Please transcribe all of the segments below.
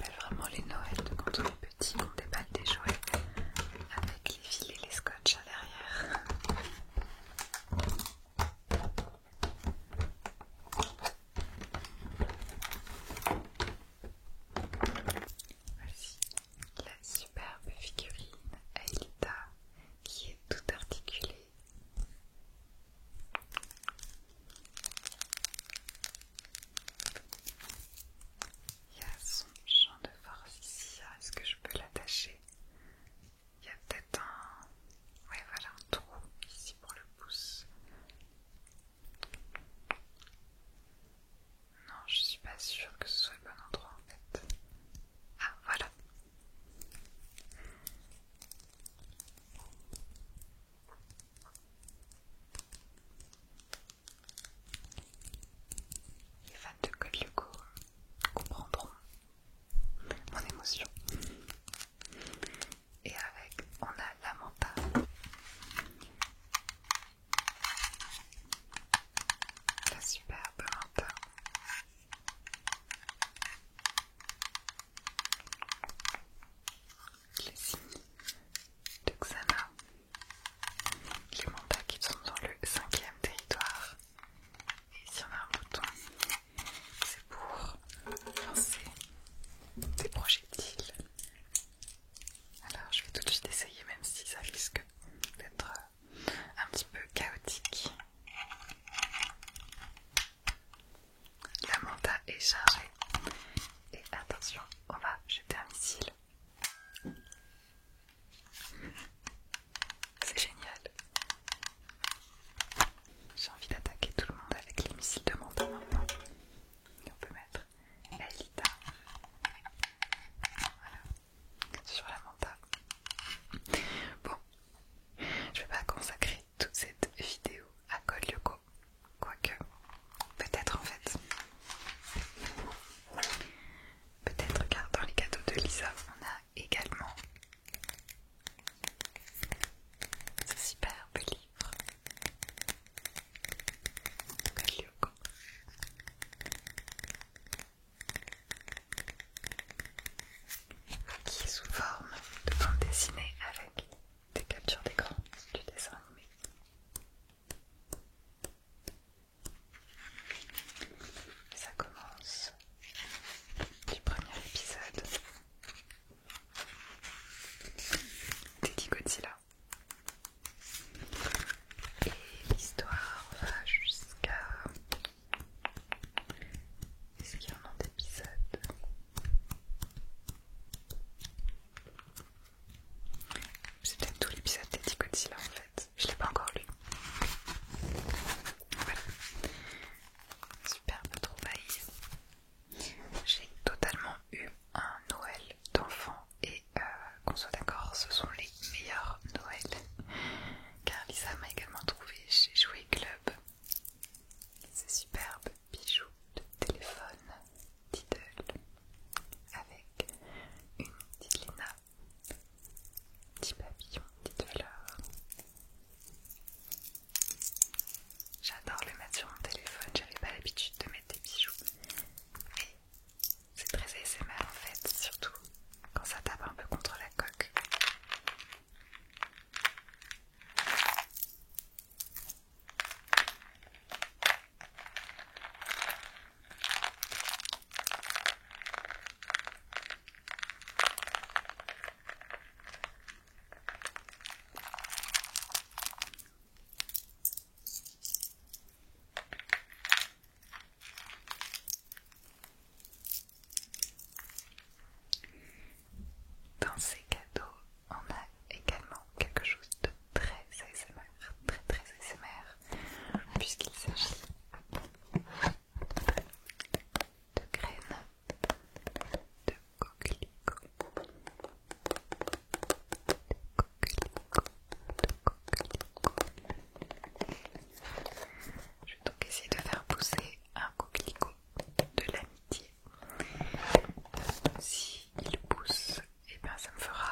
rappelle vraiment les Noëls de quand on est petit, on déballe des jouets avec les fils et les scotch à l'arrière. Voici la superbe figurine Aelita qui est toute articulée. Il y a son champ de force ici. Est-ce que je peux l'attacher? Il y a peut-être un... Ouais, voilà, un trou ici pour le pouce. Non, je suis pas sûre que ce soit le bon endroit en fait. Ah, voilà. Les fans de Code Lyoko comprendront mon émotion. Et avec, on a la Manta. La superbe Manta. Les signes de Xana. Les mantas qui sont dans le 5e territoire. Et ici on a un bouton. C'est pour lancer des projectiles. Alors je vais tout de suite essayer, même si ça risque d'être un petit peu chaotique. La manta est chargée. Et attention, on va jeter un missile. C'est génial. J'ai envie d'attaquer tout le monde avec les missiles de manta maintenant. Et on peut mettre Aelita. Voilà. Sur la manta. Bon, je vais pas consacrer toute cette vidéo à Code Lyoko. Quoique, peut-être en fait. Peut-être car dans les cadeaux de Lisa, on a également ce superbe livre Code Lyoko. Qui est sous forme de bande dessinée avec des captures d'écran du dessin animé. Et ça commence du premier épisode d'Eddie Godzilla. Et l'histoire va jusqu'à... Est-ce qu'il y a un nom d'épisode? C'est peut-être tout l'épisode d'Eddie Godzilla en fait. Je l'ai pas encore lu. Voilà. Superbe trouvaille. J'ai totalement eu un Noël d'enfant et qu'on soit d'accord, ce sont les meilleurs Noëls. Car Lisa m'a également trouvé chez Jouet Club ces superbes bijoux de téléphone Diddle avec une petite Lina, petit papillon, petite fleur. J'adore le mettre sur mon téléphone, j'avais pas l'habitude de mettre des bijoux. Mais c'est très ASMR en fait, surtout quand ça tape un peu contre la coque. Dans ces cadeaux, on a également quelque chose de très ASMR, très ASMR, puisqu'il s'agit de graines de coquelicot. Je vais donc essayer de faire pousser un coquelicot de l'amitié. Si il pousse, et bien ça me fera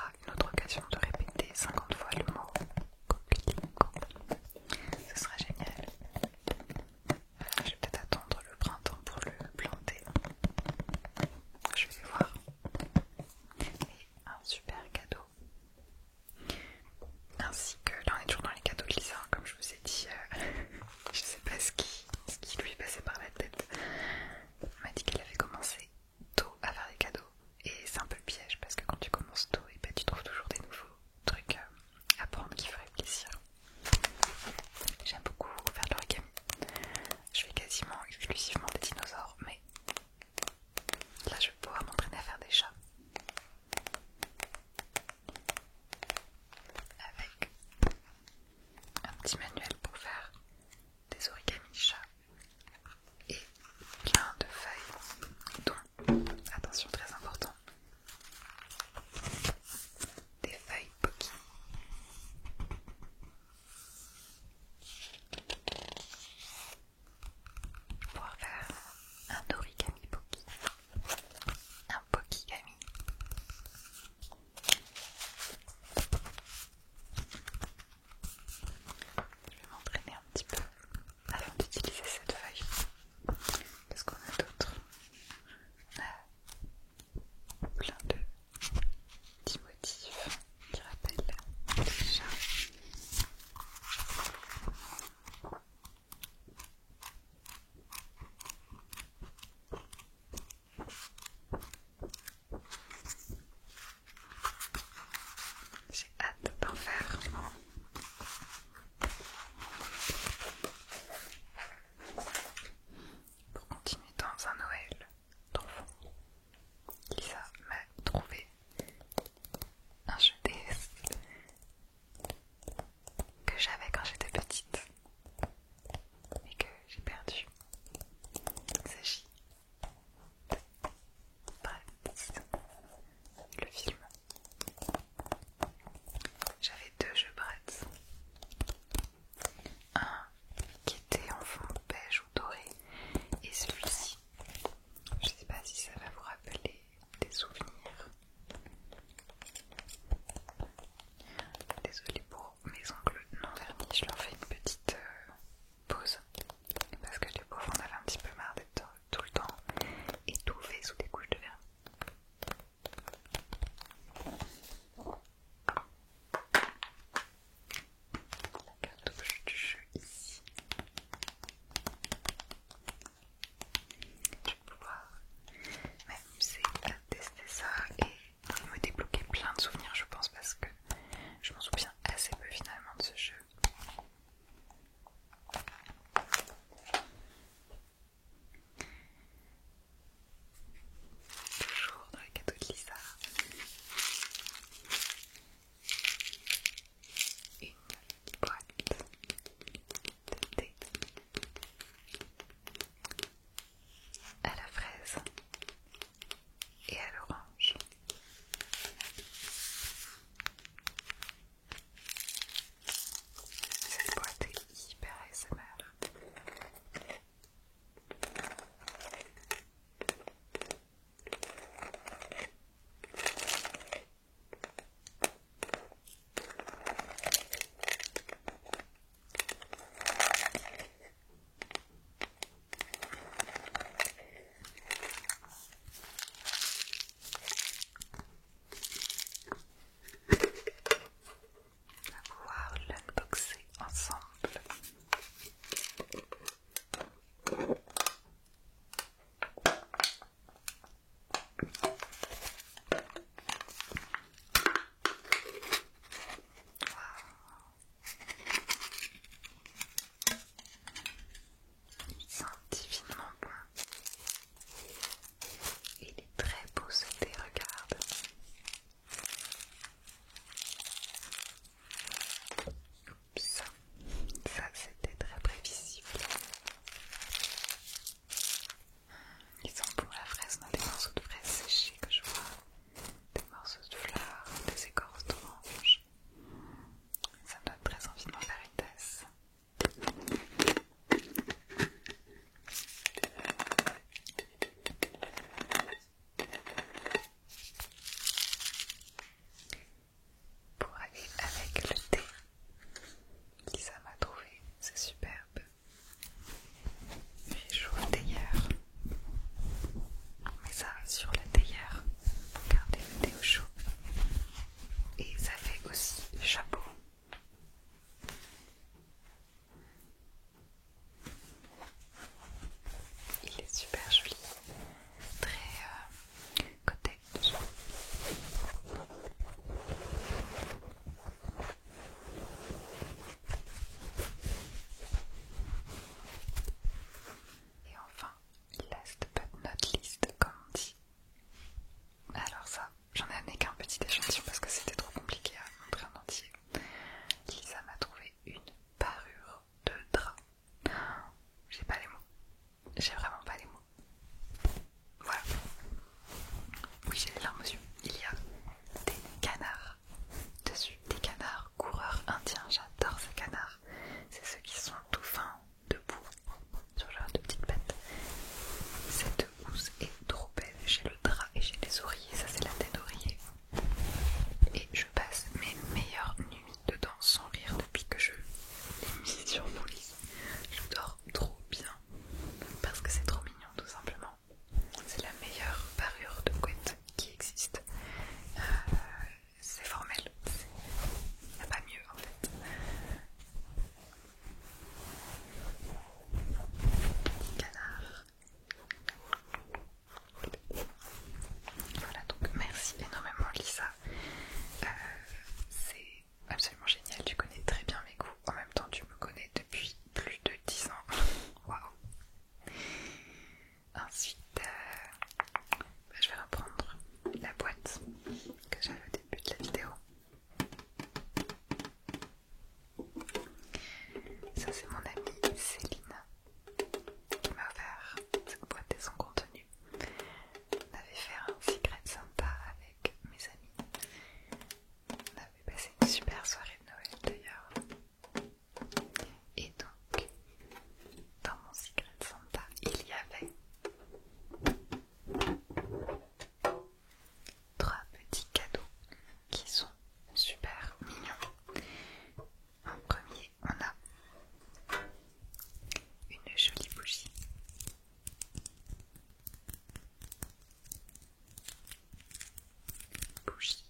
bougie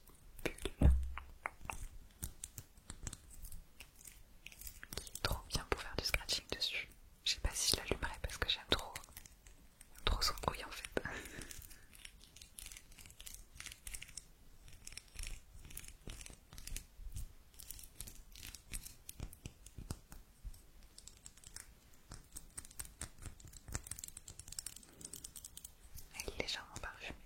bulle qui est trop bien pour faire du scratching dessus. Je sais pas si je l'allumerai parce que j'aime trop son bruit en fait. Elle est légèrement parfumée.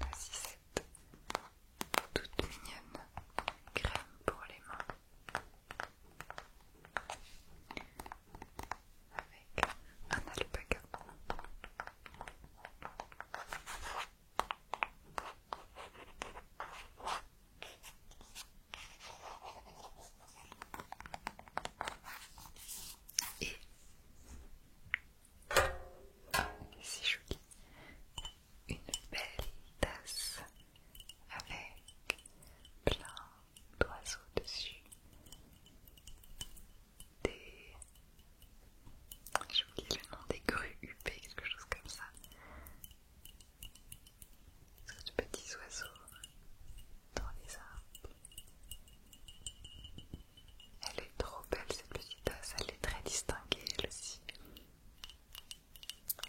Voici cette toute mignonne crème pour les mains avec un alpaca. Et c'est joli, une belle tasse avec plein d'oiseaux dessus, j'ai oublié le nom, des grues huppées, quelque chose comme ça, de petits oiseaux dans les arbres. Elle est trop belle cette petite tasse, elle est très distinguée elle aussi.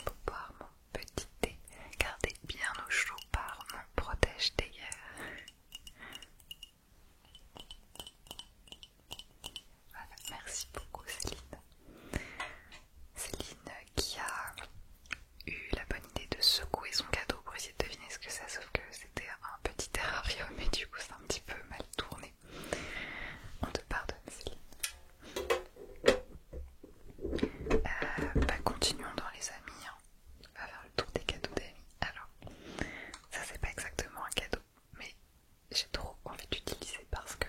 Pour boire mon petit thé, gardé bien au chaud par mon protège théière. Voilà, merci beaucoup Céline. Céline qui a eu la bonne idée de secouer son cadeau pour essayer de deviner ce que c'est, sauf que c'était un petit terrarium et du coup c'est un petit peu mal tourné. On te pardonne Céline. Continuons dans les amis, hein. On va faire le tour des cadeaux d'amis. Alors, ça c'est pas exactement un cadeau, mais j'ai trop envie d'utiliser parce que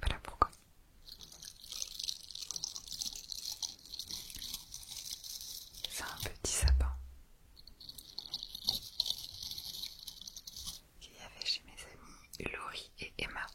voilà pourquoi. C'est un petit sapin qu'il y avait chez mes amis Laurie et Emma.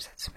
cette semaine.